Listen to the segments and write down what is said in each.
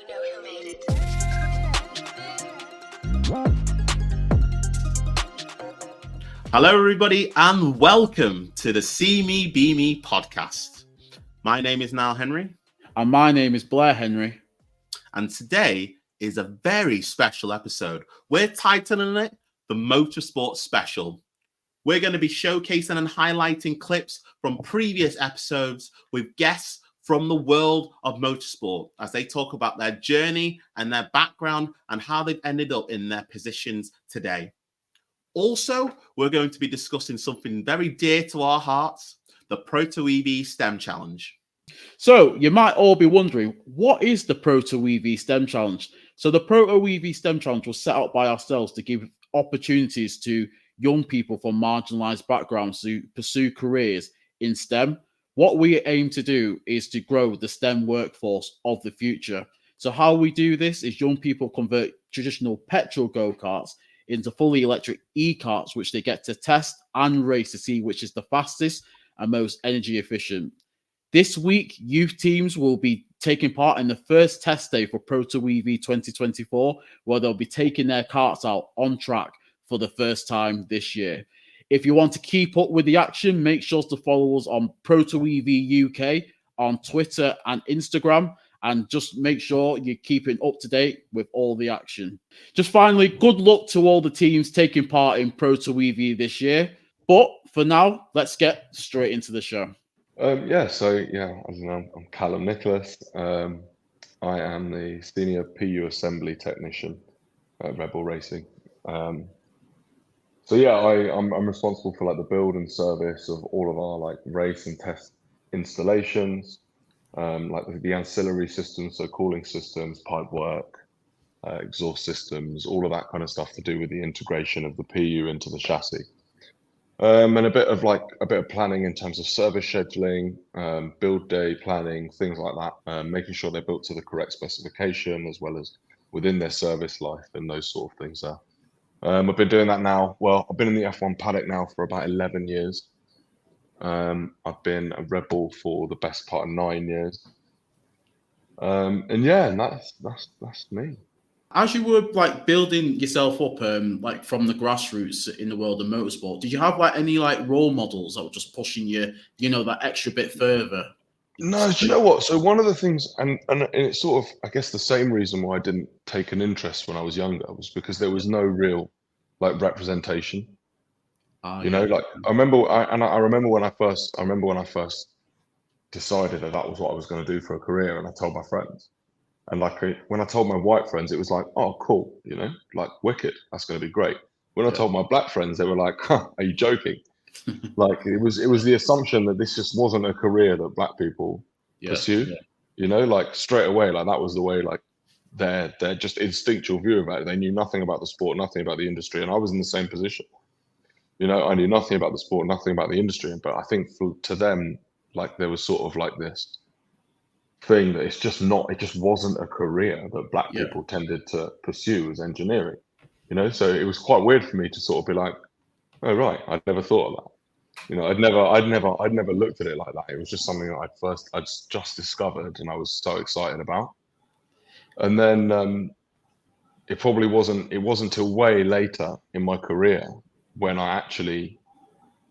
you know who made it. Hello, everybody, and welcome to the See Me, Be Me podcast. My name is Niall Henry. And my name is Blair Henry. And today is a very special episode. We're titling it the Motorsport Special. We're going to be showcasing and highlighting clips from previous episodes with guests from the world of motorsport as they talk about their journey and their background and how they've ended up in their positions today. Also, we're going to be discussing something very dear to our hearts, the Proto EV STEM Challenge. So you might all be wondering, what is the Proto EV STEM Challenge? So the Proto EV STEM Challenge was set up by ourselves to give opportunities to young people from marginalized backgrounds to pursue careers in STEM. What we aim to do is to grow the STEM workforce of the future. So how we do this is young people convert traditional petrol go-karts into fully electric e-karts, which they get to test and race to see which is the fastest and most energy efficient. This week, youth teams will be taking part in the first test day for Proto EV 2024, where they'll be taking their karts out on track for the first time this year. If you want to keep up with the action, make sure to follow us on Proto EV UK on Twitter and Instagram, and just make sure you're keeping up to date with all the action. Just finally, good luck to all the teams taking part in Proto EV this year. But for now, let's get straight into the show. I don't know, I'm Calum Nicholas. I am the Senior PU Assembly Technician at Rebel Racing. I'm responsible for like the build and service of all of our like race and test installations, like the ancillary systems, so cooling systems, pipe work, exhaust systems, all of that kind of stuff to do with the integration of the PU into the chassis. And a bit of planning in terms of service scheduling, build day planning, things like that, making sure they're built to the correct specification as well as within their service life and those sort of things there. I've been doing that now. Well, I've been in the F1 paddock now for about 11 years. I've been a Rebel for the best part of 9 years. And that's me. As you were like building yourself up, like from the grassroots in the world of motorsport, did you have like any like role models that were just pushing you, that extra bit further? No, do you know what? So one of the things, and it's sort of, I guess, the same reason why I didn't take an interest when I was younger was because there was no real like representation. Like I remember when I first decided that was what I was going to do for a career, and I told my friends. And like when I told my white friends, it was like, oh, cool, like wicked, that's going to be great. When I told my black friends, they were like, huh, are you joking? Like it was the assumption that this just wasn't a career that black people pursue. Like straight away, like that was the way, like their just instinctual view about it. They knew nothing about the sport, nothing about the industry, and I was in the same position. I knew nothing about the sport, nothing about the industry, but I think to them, like there was sort of like this thing that it just wasn't a career that black people tended to pursue as engineering, so it was quite weird for me to sort of be like, oh right, I'd never thought of that. I'd never looked at it like that. It was just something that I'd just discovered and I was so excited about. And then it wasn't till way later in my career when I actually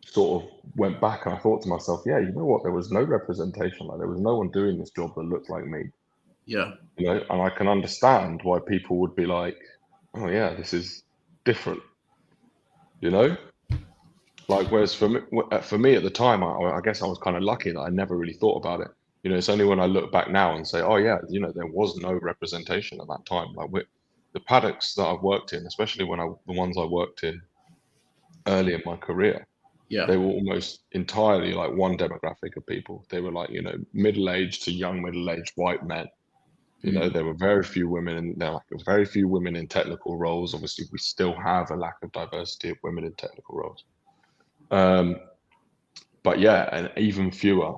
sort of went back and I thought to myself, yeah, you know what? There was no representation. Like there was no one doing this job that looked like me. Yeah. And I can understand why people would be like, oh yeah, this is different. Like whereas for me at the time, I guess I was kind of lucky that I never really thought about it. It's only when I look back now and say, oh yeah, there was no representation at that time. Like the paddocks that I've worked in, especially the ones I worked in early in my career. Yeah. They were almost entirely like one demographic of people. They were like, middle-aged to young middle-aged white men. There were very few women, and there were very few women in technical roles. Obviously, we still have a lack of diversity of women in technical roles. But yeah, and even fewer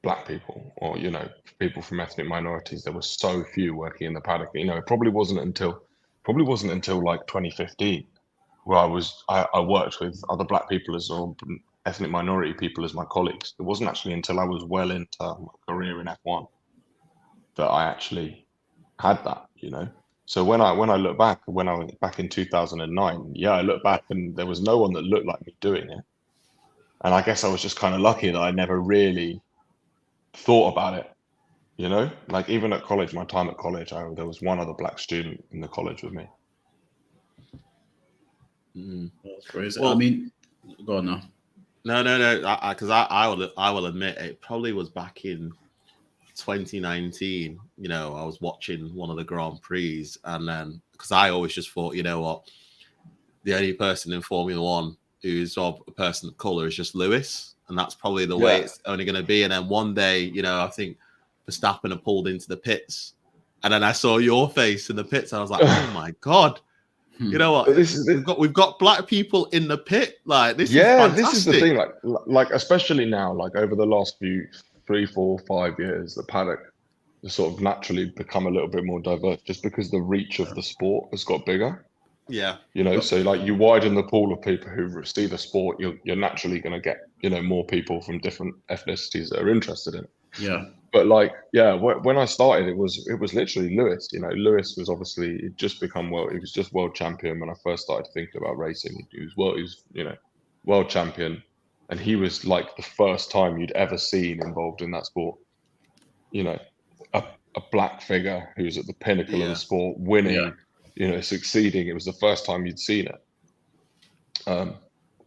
black people or, people from ethnic minorities. There were so few working in the paddock. It probably wasn't until like 2015 where I worked with other black people or ethnic minority people as my colleagues. It wasn't actually until I was well into my career in F1 that I actually had that, you know. So when I look back, when I went back in 2009, yeah, I look back and there was no one that looked like me doing it. And I guess I was just kind of lucky that I never really thought about it, you know. Like even at college, my time at college, there was one other black student in the college with me. That's crazy. Well- I mean, go on now. No, because I will admit it probably was back in 2019. You know, I was watching one of the Grand Prix, and then because I always just thought, you know what, the only person in Formula One who's of a person of color is just Lewis, and that's probably the way Yeah. it's only going to be. And then one day, you know, I think Verstappen had pulled into the pits, and then I saw your face in the pits. I was like, oh my god. You know what? But this is We've got black people in the pit. Like this is yeah, fantastic. this is the thing. Like especially now, like over the last few 3, 4, 5 years, the paddock has sort of naturally become a little bit more diverse, just because the reach of the sport has got bigger. Yeah. You know, so like you widen the pool of people who see the sport, you're naturally going to get, you know, more people from different ethnicities that are interested in it. Yeah. But like, yeah, when I started, it was literally Lewis. You know, Lewis was obviously he'd just become he was just world champion when I first started thinking about racing. He was you know, world champion, and he was like the first time you'd ever seen involved in that sport. You know, a black figure who's at the pinnacle of Yeah. the sport, winning, Yeah. you know, succeeding. It was the first time you'd seen it.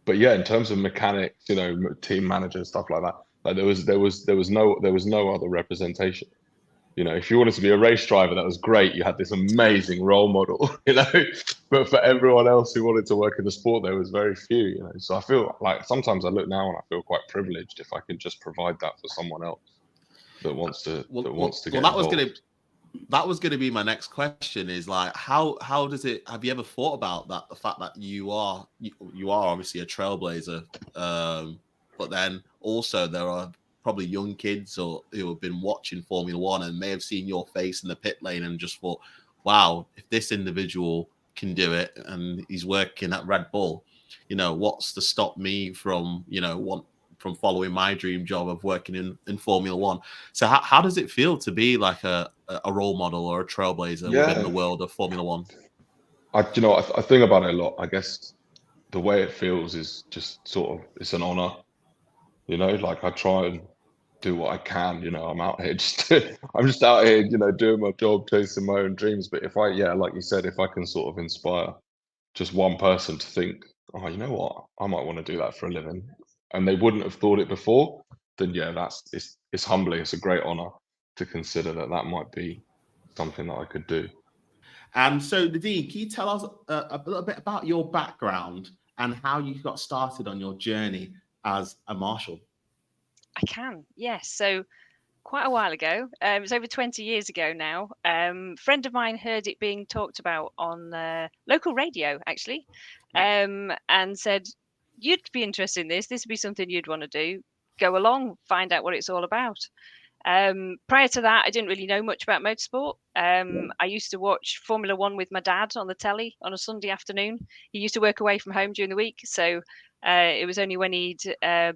But yeah, in terms of mechanics, you know, team managers, stuff like that, like there was no other representation. You know, if you wanted to be a race driver, that was great. You had this amazing role model, you know. But for everyone else who wanted to work in the sport, there was very few, you know. So I feel like sometimes I look now and I feel quite privileged if I can just provide that for someone else that wants to get involved. That was gonna be my next question. Is like how does it? Have you ever thought about that? The fact that you are obviously a trailblazer, but then also there are probably young kids who have been watching Formula One and may have seen your face in the pit lane and just thought, wow, if this individual can do it and he's working at Red Bull, you know, what's to stop me from, you know, from following my dream job of working in Formula One? So how does it feel to be like a role model or a trailblazer within the world of Formula One? I think about it a lot. I guess the way it feels is just sort of, it's an honor, you know, like I try and do what I can, you know, I'm out here I'm just out here, you know, doing my job, chasing my own dreams. But if like you said, if I can sort of inspire just one person to think, oh, you know what, I might want to do that for a living, and they wouldn't have thought it before, then yeah, it's humbling. It's a great honor to consider that might be something that I could do. And so, Nadine, can you tell us a little bit about your background and how you got started on your journey as a marshal? I can, yes. So quite a while ago, it was over 20 years ago now, a friend of mine heard it being talked about on local radio, actually, and said, you'd be interested in this. This would be something you'd want to do. Go along, find out what it's all about. Prior to that, I didn't really know much about motorsport. I used to watch Formula One with my dad on the telly on a Sunday afternoon. He used to work away from home during the week, so it was only when he'd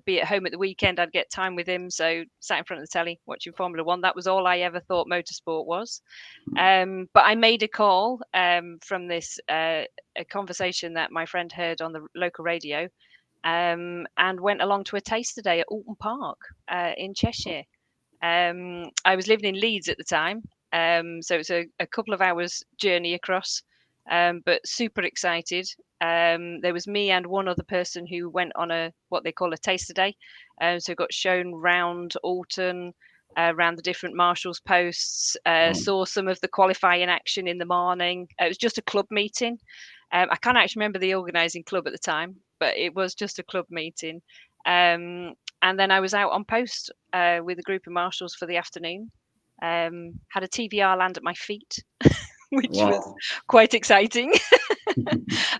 be at home at the weekend I'd get time with him. So sat in front of the telly watching Formula One. That was all I ever thought motorsport was. But I made a call from this a conversation that my friend heard on the local radio, and went along to a taster day at Alton Park in Cheshire. I was living in Leeds at the time, so it's a couple of hours journey across, but super excited. There was me and one other person who went on what they call a taster day, so got shown round Alton, around the different marshals posts, saw some of the qualifying action in the morning. It was just a club meeting. I can't actually remember the organising club at the time, but it was just a club meeting. And then I was out on post with a group of marshals for the afternoon. Had a TVR land at my feet, which was quite exciting.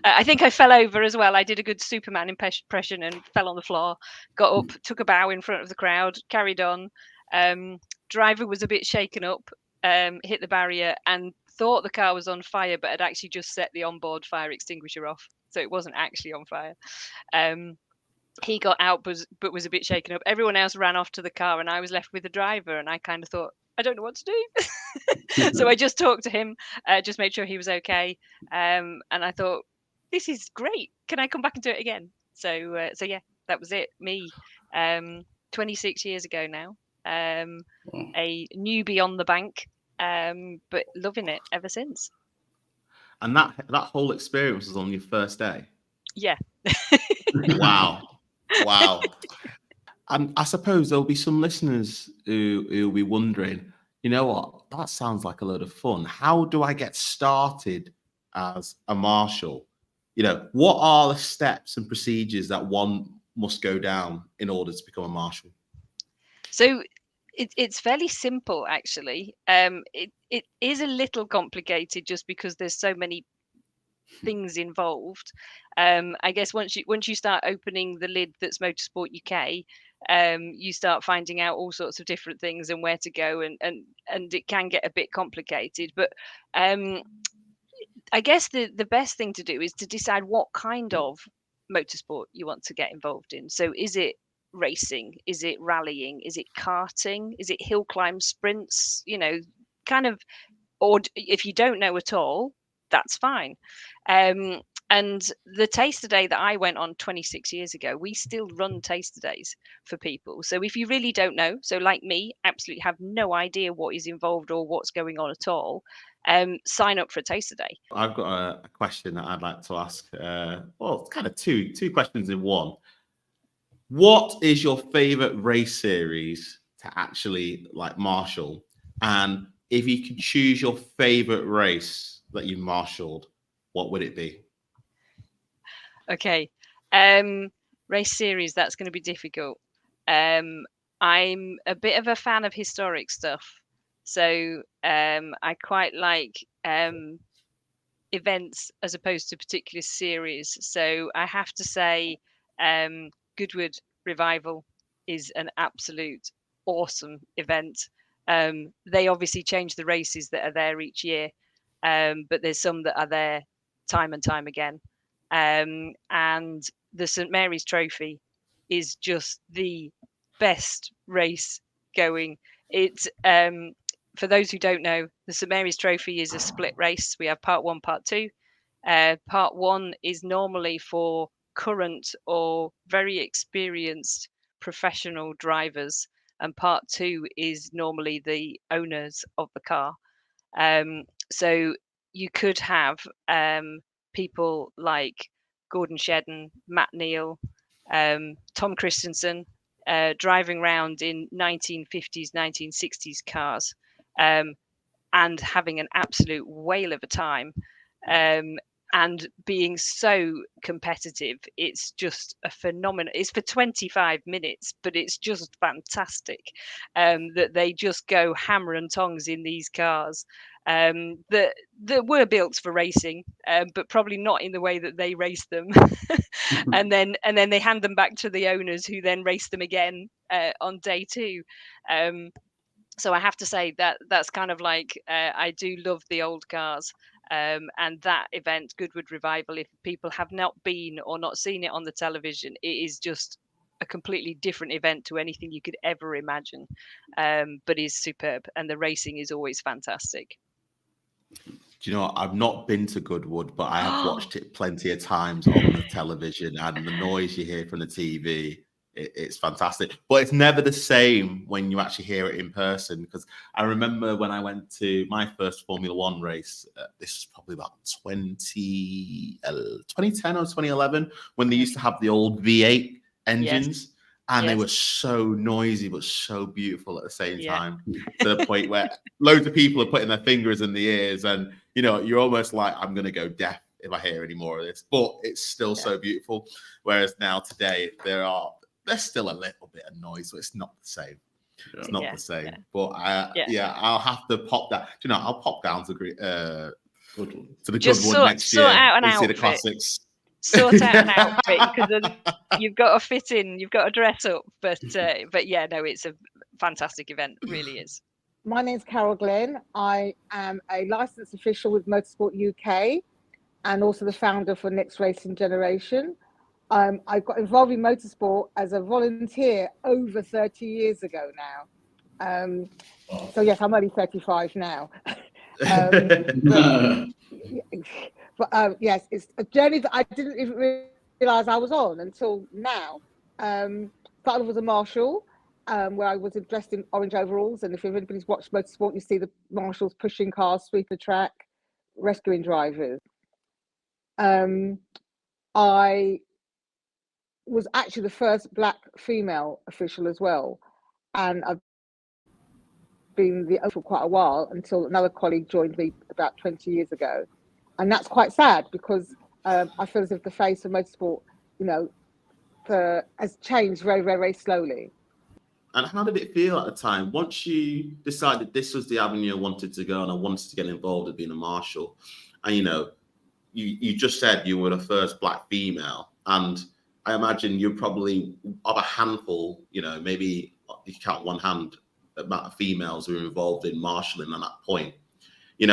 I think I fell over as well. I did a good Superman impression and fell on the floor, got up, took a bow in front of the crowd, carried on. Driver was a bit shaken up, hit the barrier and thought the car was on fire, but had actually just set the onboard fire extinguisher off. So it wasn't actually on fire. He got out, but was a bit shaken up. Everyone else ran off to the car, and I was left with the driver. And I kind of thought, I don't know what to do. So I just talked to him, just made sure he was okay. And I thought, this is great. Can I come back and do it again? So yeah, that was it. Me, 26 years ago now. A newbie on the bank, but loving it ever since. And that whole experience was on your first day? Yeah. Wow. And I suppose there'll be some listeners who will be wondering, you know what, that sounds like a load of fun. How do I get started as a marshal? You know, what are the steps and procedures that one must go down in order to become a marshal? So it's fairly simple, actually. It is a little complicated just because there's so many things involved. I guess once you start opening the lid that's Motorsport UK, you start finding out all sorts of different things and where to go, and it can get a bit complicated. But I guess the best thing to do is to decide what kind of motorsport you want to get involved in. So is it racing? Is it rallying? Is it karting? Is it hill climb sprints? You know, kind of, or if you don't know at all, that's fine. And the taster day that I went on 26 years ago, we still run taster days for people. So if you really don't know, so like me, absolutely have no idea what is involved or what's going on at all, sign up for a taster day. I've got a question that I'd like to ask. Well, it's kind of two questions in one. What is your favorite race series to actually like marshal? And if you could choose your favorite race that you marshaled, what would it be? Okay. Race series, that's going to be difficult. I'm a bit of a fan of historic stuff. So I quite like events as opposed to particular series. So I have to say Goodwood Revival is an absolute awesome event. They obviously change the races that are there each year, but there's some that are there time and time again. And the St Mary's Trophy is just the best race going. It's for those who don't know, the St Mary's Trophy is a split race. We have part 1, part 2. Part 1 is normally for current or very experienced professional drivers, and part 2 is normally the owners of the car. So you could have people like Gordon Shedden, Matt Neal, Tom Christensen driving around in 1950s, 1960s cars, and having an absolute whale of a time, and being so competitive. It's just a phenomenon. It's for 25 minutes, but it's just fantastic that they just go hammer and tongs in these cars that were built for racing, but probably not in the way that they race them. and then they hand them back to the owners, who then race them again on day 2. So I have to say that that's kind of like I do love the old cars, and that event, Goodwood Revival, if people have not been or not seen it on the television, it is just a completely different event to anything you could ever imagine, but is superb, and the racing is always fantastic. Do you know what? I've not been to Goodwood, but I have watched it plenty of times on the television, and the noise you hear from the TV, it's fantastic. But it's never the same when you actually hear it in person, because I remember when I went to my first Formula One race, this was probably about 2010 or 2011, when they used to have the old V8 engines. Yes. And they were so noisy, but so beautiful at the same time, to the point where loads of people are putting their fingers in the ears, and you know, you're almost like, I'm going to go deaf if I hear any more of this. But it's still so beautiful. Whereas now today, there's still a little bit of noise, so it's not the same. It's not the same. But I'll have to pop that. You know, I'll pop down to the Goodwood next year and see the classics. Sort out an outfit, because you've got to fit in, you've got to dress up. But yeah, no, it's a fantastic event, it really is. My name's Carol Glenn. I am a licensed official with Motorsport UK and also the founder for Next Racing Generation. I got involved in motorsport as a volunteer over 30 years ago now. So yes, I'm only 35 now. Yes, it's a journey that I didn't even realise I was on until now. Started off as a marshal, where I was dressed in orange overalls, and if anybody's watched Motorsport, you see the marshals pushing cars, sweeping the track, rescuing drivers. I was actually the first black female official as well, and I've been the for quite a while until another colleague joined me about 20 years ago, and that's quite sad because I feel as if the face of motorsport, has changed very, very, very slowly. And how did it feel at the time once you decided this was the avenue I wanted to go and I wanted to get involved with being a marshal? And you just said you were the first black female, and I imagine you're probably of a handful, maybe you count one hand amount of females who were involved in marshalling at that point.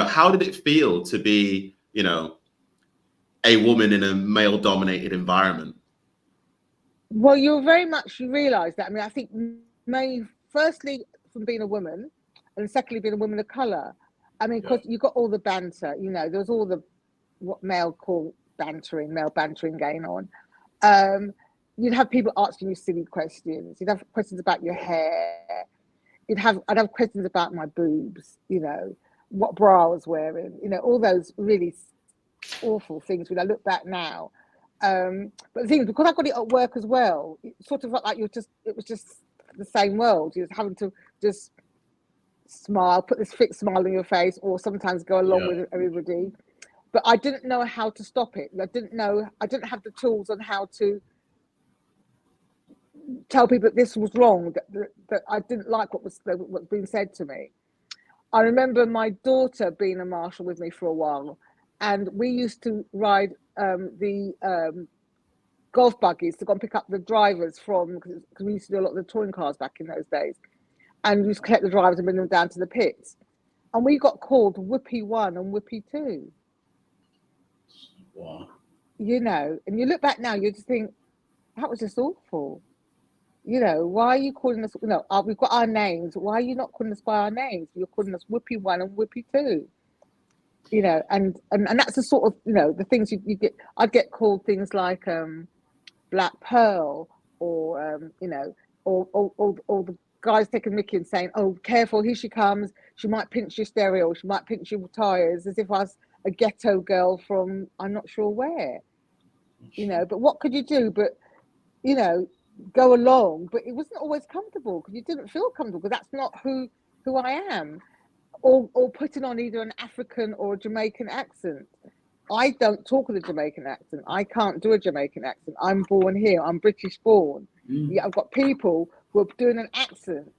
How did it feel to be, a woman in a male-dominated environment? Well, you realise that. I mean, I think firstly from being a woman, and secondly being a woman of colour. I mean, because you got all the banter, there was all the what male call male bantering going on. You'd have people asking you silly questions. You'd have questions about your hair. I'd have questions about my boobs, what bra I was wearing, all those really awful things when I look back now. But the thing is, because I got it at work as well, it sort of felt like it was just the same world. You're having to just smile, put this fixed smile on your face, or sometimes go along with everybody. But I didn't know how to stop it. I didn't have the tools on how to tell people that this was wrong, that I didn't like what was being said to me. I remember my daughter being a marshal with me for a while, and we used to ride the golf buggies to go and pick up the drivers because we used to do a lot of the touring cars back in those days, and we used to collect the drivers and bring them down to the pits. And we got called Whoopie 1 and Whoopie 2. Wow. And you look back now, you just think, that was just awful. Why are you calling us, we've got our names. Why are you not calling us by our names? You're calling us Whoopie 1 and Whoopie 2. And that's the sort of, the things you get. I'd get called things like Black Pearl, or, or the guys taking mickey and saying, oh, careful, here she comes. She might pinch your stereo, she might pinch your tyres, as if I was a ghetto girl from I'm not sure where. But what could you do but, go along? But it wasn't always comfortable because you didn't feel comfortable because that's not who I am. Or putting on either an African or a Jamaican accent. I don't talk with a Jamaican accent. I can't do a Jamaican accent. I'm born here. I'm British born. Yeah, I've got people who are doing an accent,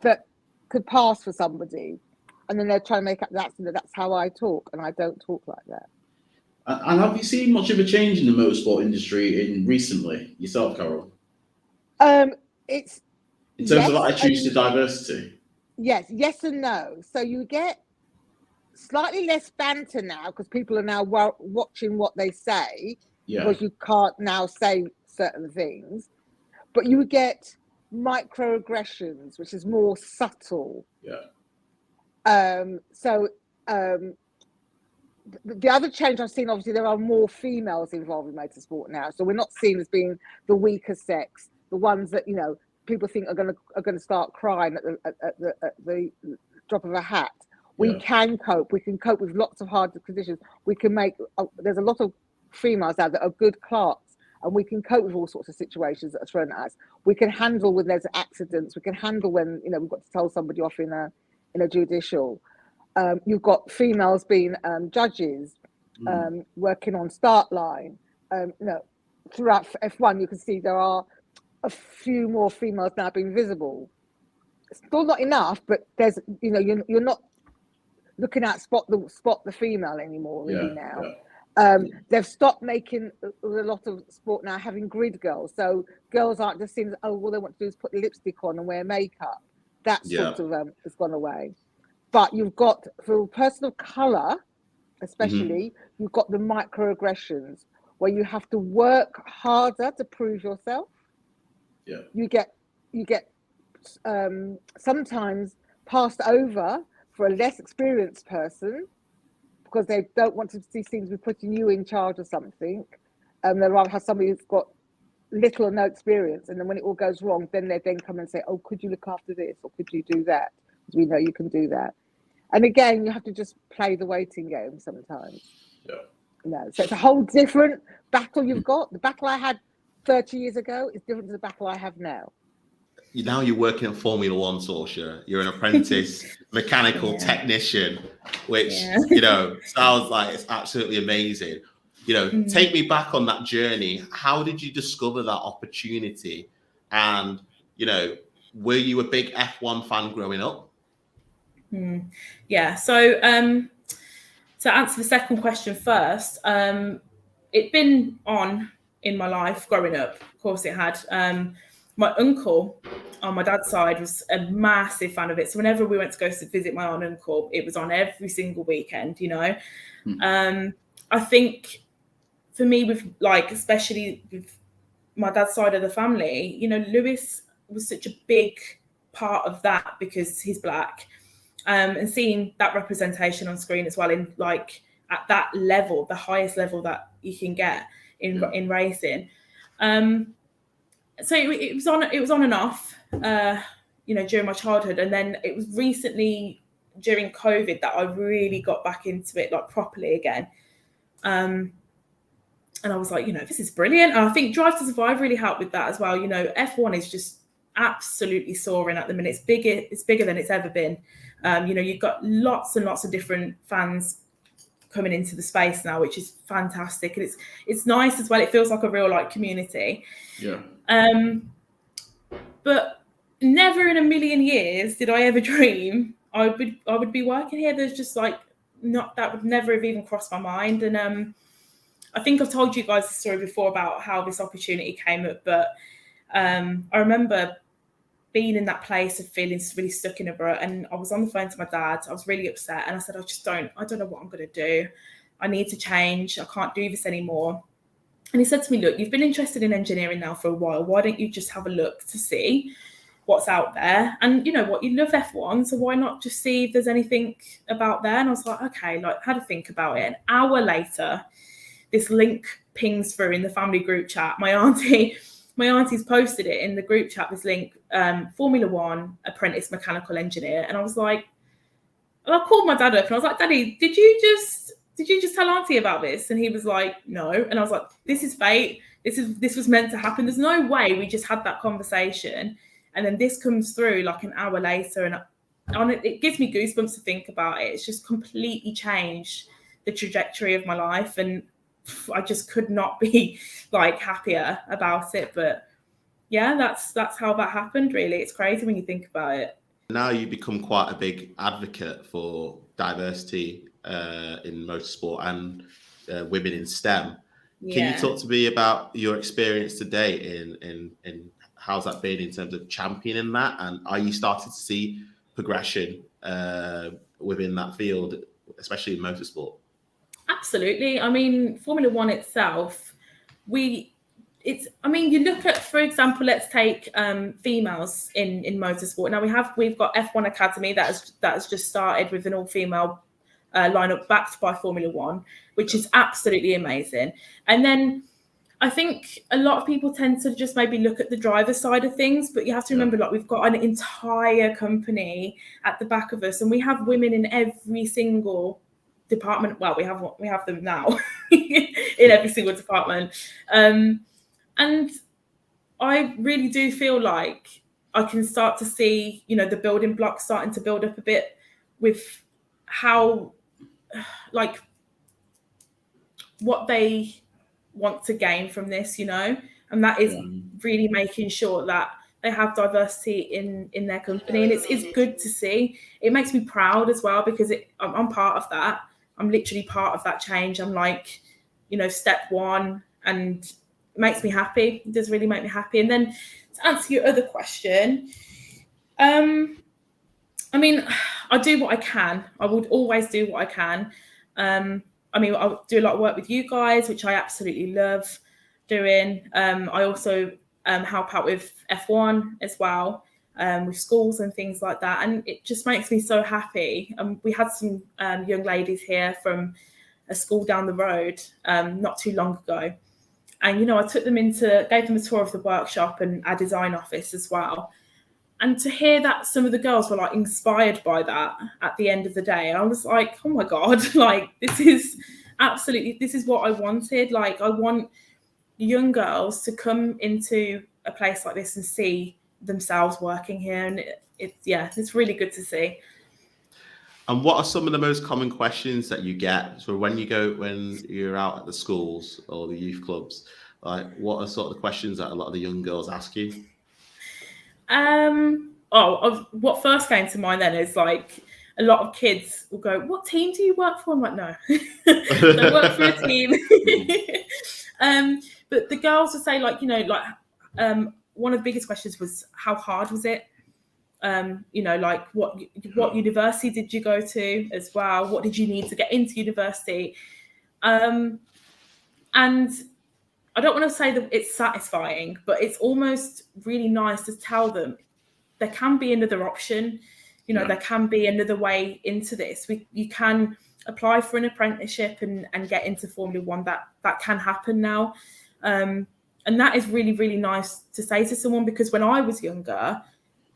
that could pass for somebody, and then they're trying to make up the accent. That's how I talk, and I don't talk like that. And have you seen much of a change in the motorsport industry recently yourself, Carol? It's in terms of attitudes to diversity. Yes and no. So you get slightly less banter now because people are now watching what they say, because you can't now say certain things. But you get microaggressions, which is more subtle. The other change I've seen, obviously, there are more females involved in motorsport now. So we're not seen as being the weaker sex, the ones that people think are going to start crying at the drop of a hat. We can cope. We can cope with lots of hard conditions. We can make. There's a lot of females out that are good clerks, and we can cope with all sorts of situations that are thrown at us. We can handle when there's accidents. We can handle when we've got to tell somebody off in a judicial. You've got females being judges, working on start line. Throughout F1, you can see there are a few more females now being visible. Still not enough, but there's you're not looking at spot the female anymore really now. They've stopped making a lot of sport now having grid girls, so girls aren't just seen as, oh, all they want to do is put lipstick on and wear makeup. That sort of has gone away. But you've got, for a person of colour especially, you've got the microaggressions where you have to work harder to prove yourself. You get you get sometimes passed over for a less experienced person because they don't want to see things with putting you in charge of something. They'd rather have somebody who's got little or no experience, and then when it all goes wrong, then they then come and say, "Oh, could you look after this, or could you do that?" Because we know you can do that. And again, you have to just play the waiting game sometimes. Yeah. No, so it's a whole different battle you've got. The battle I had 30 years ago is different to the battle I have now. Now you're working at Formula One, Sorsha. You're an apprentice mechanical technician, which sounds like it's absolutely amazing. Take me back on that journey. How did you discover that opportunity? And were you a big F1 fan growing up? Yeah. So to answer the second question first, it'd been on in my life growing up. Of course, it had. My uncle on my dad's side was a massive fan of it. So whenever we went to go to visit my aunt and uncle, it was on every single weekend, I think for me, with especially with my dad's side of the family, Lewis was such a big part of that because he's black, and seeing that representation on screen as well in at that level, the highest level that you can get in racing. So it was on and off, during my childhood, and then it was recently during COVID that I really got back into it properly again. And I was like, this is brilliant. And I think Drive to Survive really helped with that as well. F1 is just absolutely soaring at the minute. It's bigger than it's ever been. You've got lots and lots of different fans coming into the space now, which is fantastic. And it's nice as well. It feels like a real community. Yeah. But never in a million years did I ever dream I would be working here. There's just that would never have even crossed my mind. And I think I've told you guys the story before about how this opportunity came up, but I remember being in that place of feeling really stuck in a rut, and I was on the phone to my dad. I was really upset, and I said, I don't know what I'm going to do. I need to change. I can't do this anymore. And he said to me, look, you've been interested in engineering now for a while. Why don't you just have a look to see what's out there? And you love F1, so why not just see if there's anything about there? And I was like, okay, had to think about it. An hour later, this link pings through in the family group chat. My auntie's posted it in the group chat, this link, Formula One apprentice mechanical engineer. And I was like, and I called my dad up and I was like, Daddy, did you just tell Auntie about this? And he was like, no. And I was like, this is fate. This was meant to happen. There's no way we just had that conversation. And then this comes through an hour later, and it gives me goosebumps to think about it. It's just completely changed the trajectory of my life. And I just could not be happier about it. But yeah, that's how that happened, really. It's crazy when you think about it. Now you become quite a big advocate for diversity in motorsport and women in STEM. Can you talk to me about your experience today in how's that been in terms of championing that? And are you starting to see progression within that field, especially in motorsport? Absolutely. I mean, Formula One itself, you look at, for example, let's take females in motorsport. Now we've got F1 Academy that has just started with an all-female lineup backed by Formula One, which is absolutely amazing. And then I think a lot of people tend to just maybe look at the driver side of things, but you have to remember, we've got an entire company at the back of us, and we have women in every single department. Well, we have them now in every single department. And I really do feel like I can start to see, the building blocks starting to build up a bit with how, what they want to gain from this, and that is really making sure that they have diversity in their company. And it's good to see. It makes me proud as well, because I'm part of that. I'm literally part of that change. I'm step one, and it makes me happy. It does really make me happy. And then to answer your other question, I do what I can. I would always do what I can. I do a lot of work with you guys, which I absolutely love doing. I also help out with F1 as well, with schools and things like that. And it just makes me so happy. We had some young ladies here from a school down the road not too long ago. And, you know, I took them gave them a tour of the workshop and our design office as well. And to hear that some of the girls were like inspired by that at the end of the day, I was like, oh my God, like this is what I wanted. Like I want young girls to come into a place like this and see themselves working here. And it's really good to see. And what are some of the most common questions that you get? So when you're out at the schools or the youth clubs, like what are sort of the questions that a lot of the young girls ask you? What first came to mind then is like a lot of kids will go, what team do you work for? I'm like, no, I work for a team. But the girls would say like, you know, like one of the biggest questions was how hard was it? You know, like what university did you go to as well? What did you need to get into university? And I don't want to say that it's satisfying, but it's almost really nice to tell them there can be another option. You know, there can be another way into this. You can apply for an apprenticeship and get into Formula One. That can happen now. And that is really, really nice to say to someone, because when I was younger,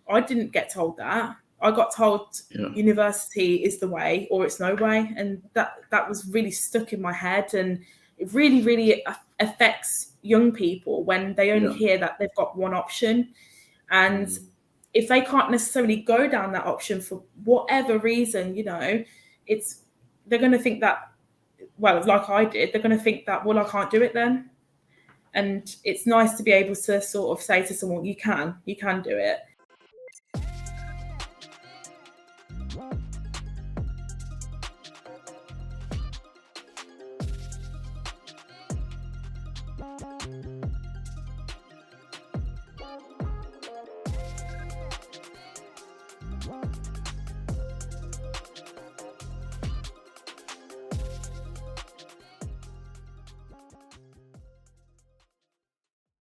I didn't get told that. I got told university is the way or it's no way. And that was really stuck in my head. And it really, really affects young people when they only hear that they've got one option. And if they can't necessarily go down that option for whatever reason, you know, they're going to think that, well, like I did, they're going to think that, well, I can't do it then. And it's nice to be able to sort of say to someone, you can do it.